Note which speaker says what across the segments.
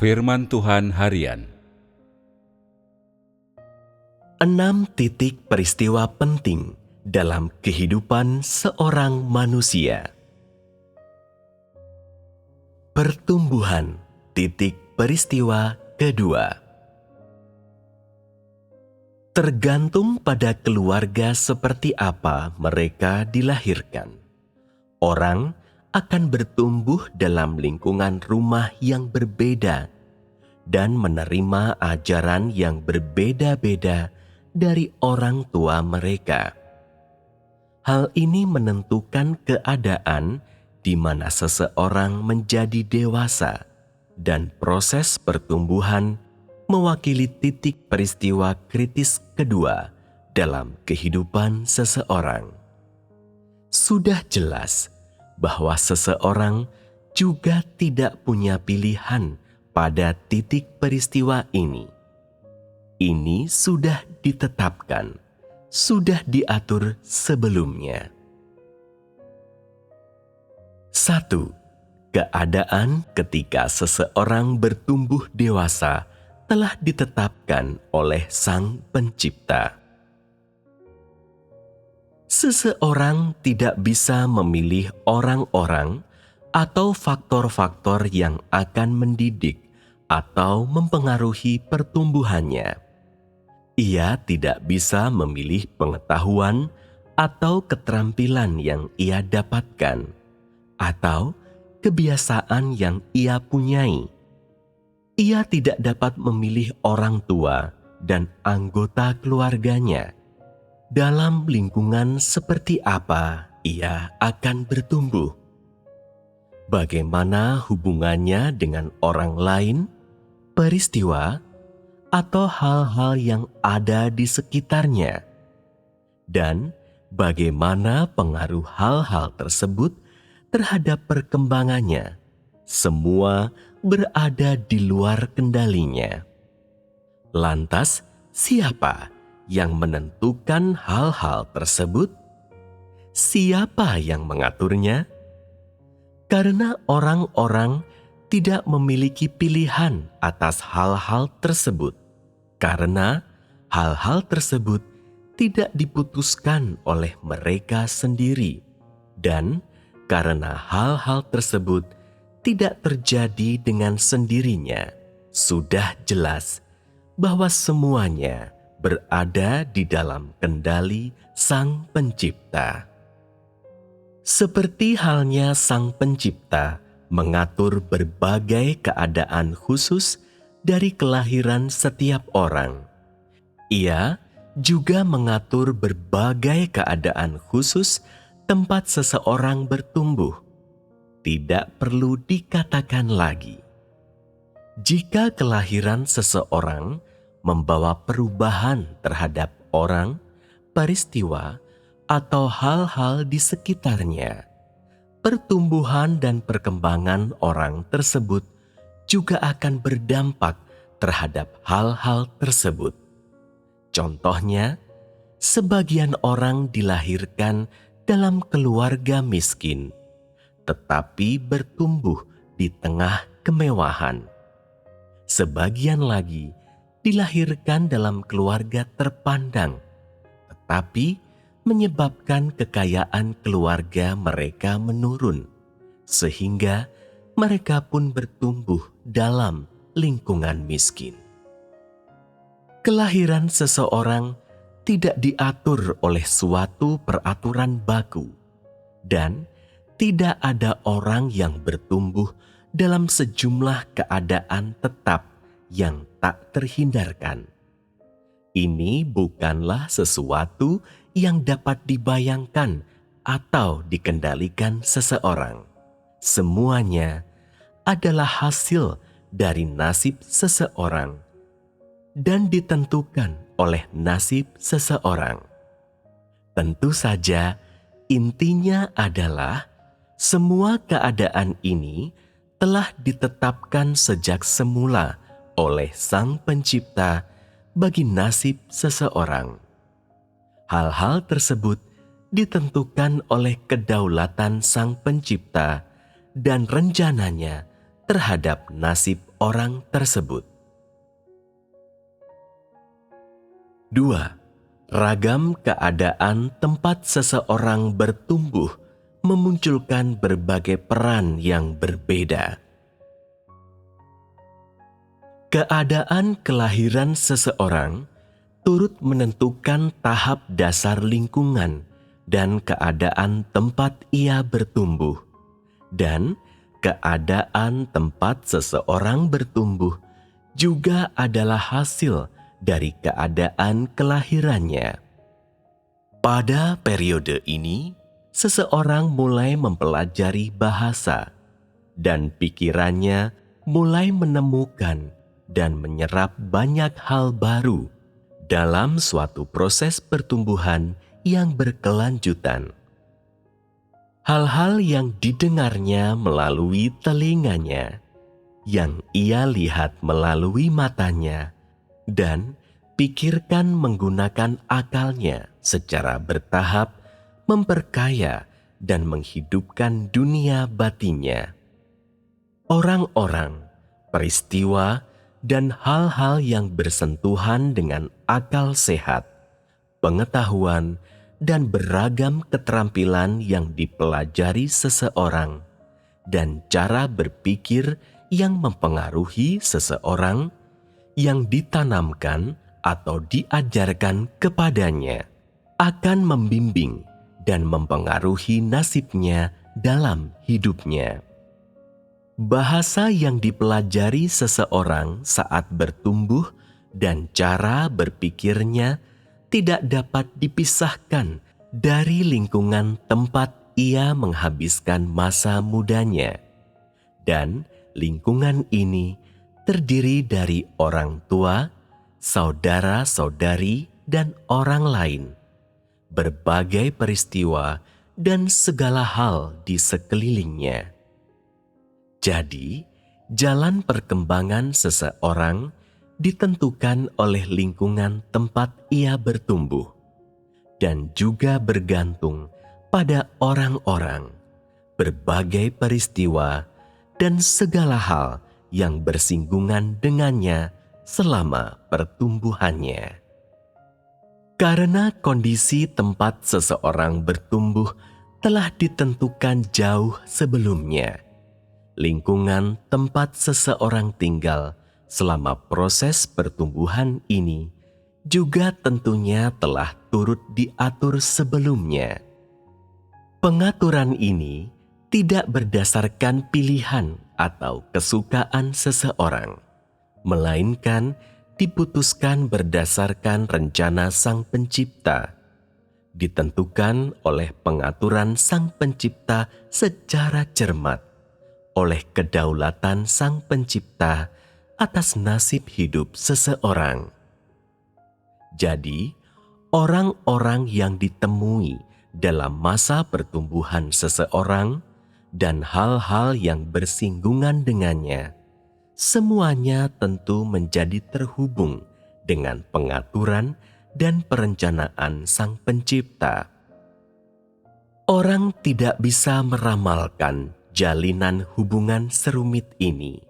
Speaker 1: Firman Tuhan Harian.
Speaker 2: 6 titik peristiwa penting dalam kehidupan seorang manusia. Pertumbuhan, titik peristiwa kedua. Tergantung pada keluarga seperti apa mereka dilahirkan. Orang akan bertumbuh dalam lingkungan rumah yang berbeda dan menerima ajaran yang berbeda-beda dari orang tua mereka. Hal ini menentukan keadaan di mana seseorang menjadi dewasa, dan proses pertumbuhan mewakili titik peristiwa kritis kedua dalam kehidupan seseorang. Sudah jelas bahwa seseorang juga tidak punya pilihan pada titik peristiwa ini. Ini sudah ditetapkan, sudah diatur sebelumnya. 1. Keadaan ketika seseorang bertumbuh dewasa telah ditetapkan oleh Sang Pencipta. Seseorang tidak bisa memilih orang-orang atau faktor-faktor yang akan mendidik atau mempengaruhi pertumbuhannya. Ia tidak bisa memilih pengetahuan atau keterampilan yang ia dapatkan, atau kebiasaan yang ia punyai. Ia tidak dapat memilih orang tua dan anggota keluarganya. Dalam lingkungan seperti apa ia akan bertumbuh? Bagaimana hubungannya dengan orang lain, peristiwa, atau hal-hal yang ada di sekitarnya? Dan bagaimana pengaruh hal-hal tersebut terhadap perkembangannya? Semua berada di luar kendalinya. Lantas, siapa yang menentukan hal-hal tersebut? Siapa yang mengaturnya? Karena orang-orang tidak memiliki pilihan atas hal-hal tersebut. Karena hal-hal tersebut tidak diputuskan oleh mereka sendiri. Dan karena hal-hal tersebut tidak terjadi dengan sendirinya, sudah jelas bahwa semuanya berada di dalam kendali Sang Pencipta. Seperti halnya Sang Pencipta mengatur berbagai keadaan khusus dari kelahiran setiap orang, Ia juga mengatur berbagai keadaan khusus tempat seseorang bertumbuh. Tidak perlu dikatakan lagi, jika kelahiran seseorang membawa perubahan terhadap orang, peristiwa, atau hal-hal di sekitarnya, pertumbuhan dan perkembangan orang tersebut juga akan berdampak terhadap hal-hal tersebut. Contohnya, sebagian orang dilahirkan dalam keluarga miskin, tetapi bertumbuh di tengah kemewahan. Sebagian lagi dilahirkan dalam keluarga terpandang, tetapi menyebabkan kekayaan keluarga mereka menurun, sehingga mereka pun bertumbuh dalam lingkungan miskin. Kelahiran seseorang tidak diatur oleh suatu peraturan baku, dan tidak ada orang yang bertumbuh dalam sejumlah keadaan tetap yang tak terhindarkan. Ini bukanlah sesuatu yang dapat dibayangkan atau dikendalikan seseorang. Semuanya adalah hasil dari nasib seseorang dan ditentukan oleh nasib seseorang. Tentu saja, intinya adalah semua keadaan ini telah ditetapkan sejak semula oleh Sang Pencipta bagi nasib seseorang. Hal-hal tersebut ditentukan oleh kedaulatan Sang Pencipta dan rencananya terhadap nasib seseorang tersebut. 2. Ragam keadaan tempat seseorang bertumbuh memunculkan berbagai peran yang berbeda. Keadaan kelahiran seseorang turut menentukan tahap dasar lingkungan dan keadaan tempat ia bertumbuh, dan keadaan tempat seseorang bertumbuh juga adalah hasil dari keadaan kelahirannya. Pada periode ini, seseorang mulai mempelajari bahasa, dan pikirannya mulai menemukan dan menyerap banyak hal baru dalam suatu proses pertumbuhan yang berkelanjutan. Hal-hal yang didengarnya melalui telinganya, yang ia lihat melalui matanya, dan pikirkan menggunakan akalnya secara bertahap memperkaya dan menghidupkan dunia batinnya. Orang-orang, peristiwa, dan hal-hal yang bersentuhan dengan akal sehat, pengetahuan, dan beragam keterampilan yang dipelajari seseorang, dan cara berpikir yang mempengaruhi seseorang, yang ditanamkan atau diajarkan kepadanya, akan membimbing dan mempengaruhi nasibnya dalam hidupnya. Bahasa yang dipelajari seseorang saat bertumbuh dan cara berpikirnya tidak dapat dipisahkan dari lingkungan tempat ia menghabiskan masa mudanya. Dan lingkungan ini terdiri dari orang tua, saudara-saudari, dan orang lain, berbagai peristiwa, dan segala hal di sekelilingnya. Jadi, jalan perkembangan seseorang ditentukan oleh lingkungan tempat ia bertumbuh, dan juga bergantung pada orang-orang, berbagai peristiwa, dan segala hal yang bersinggungan dengannya selama pertumbuhannya. Karena kondisi tempat seseorang bertumbuh telah ditentukan jauh sebelumnya, lingkungan tempat seseorang tinggal selama proses pertumbuhan ini juga tentunya telah turut diatur sebelumnya. Pengaturan ini tidak berdasarkan pilihan atau kesukaan seseorang, melainkan diputuskan berdasarkan rencana Sang Pencipta, ditentukan oleh pengaturan Sang Pencipta secara cermat, oleh kedaulatan Sang Pencipta atas nasib hidup seseorang. Jadi, orang-orang yang ditemui dalam masa pertumbuhan seseorang dan hal-hal yang bersinggungan dengannya, semuanya tentu menjadi terhubung dengan pengaturan dan perencanaan Sang Pencipta. Orang tidak bisa meramalkan jalinan hubungan serumit ini,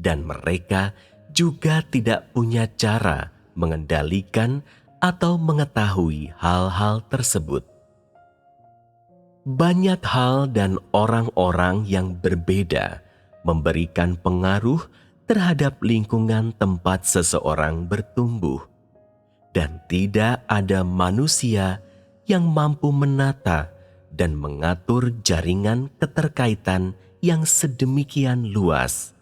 Speaker 2: dan mereka juga tidak punya cara mengendalikan atau mengetahui hal-hal tersebut. Banyak hal dan orang-orang yang berbeda memberikan pengaruh terhadap lingkungan tempat seseorang bertumbuh, dan tidak ada manusia yang mampu menata dan mengatur jaringan keterkaitan yang sedemikian luas.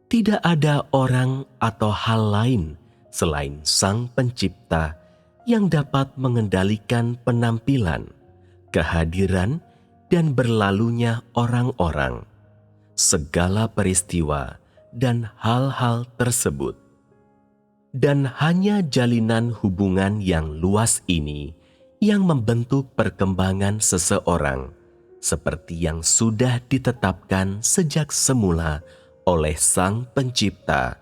Speaker 2: Tidak ada orang atau hal lain selain Sang Pencipta yang dapat mengendalikan penampilan, kehadiran, dan berlalunya orang-orang, segala peristiwa, dan hal-hal tersebut. Dan hanya jalinan hubungan yang luas ini yang membentuk perkembangan seseorang, seperti yang sudah ditetapkan sejak semula oleh Sang Pencipta,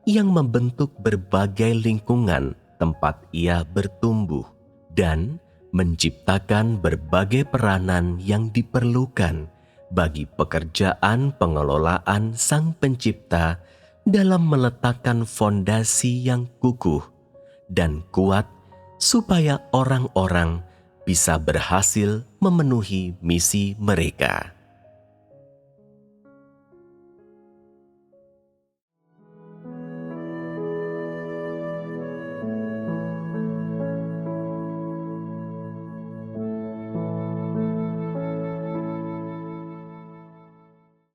Speaker 2: yang membentuk berbagai lingkungan tempat ia bertumbuh dan menciptakan berbagai peranan yang diperlukan bagi pekerjaan pengelolaan Sang Pencipta dalam meletakkan fondasi yang kukuh dan kuat supaya orang-orang bisa berhasil memenuhi misi mereka.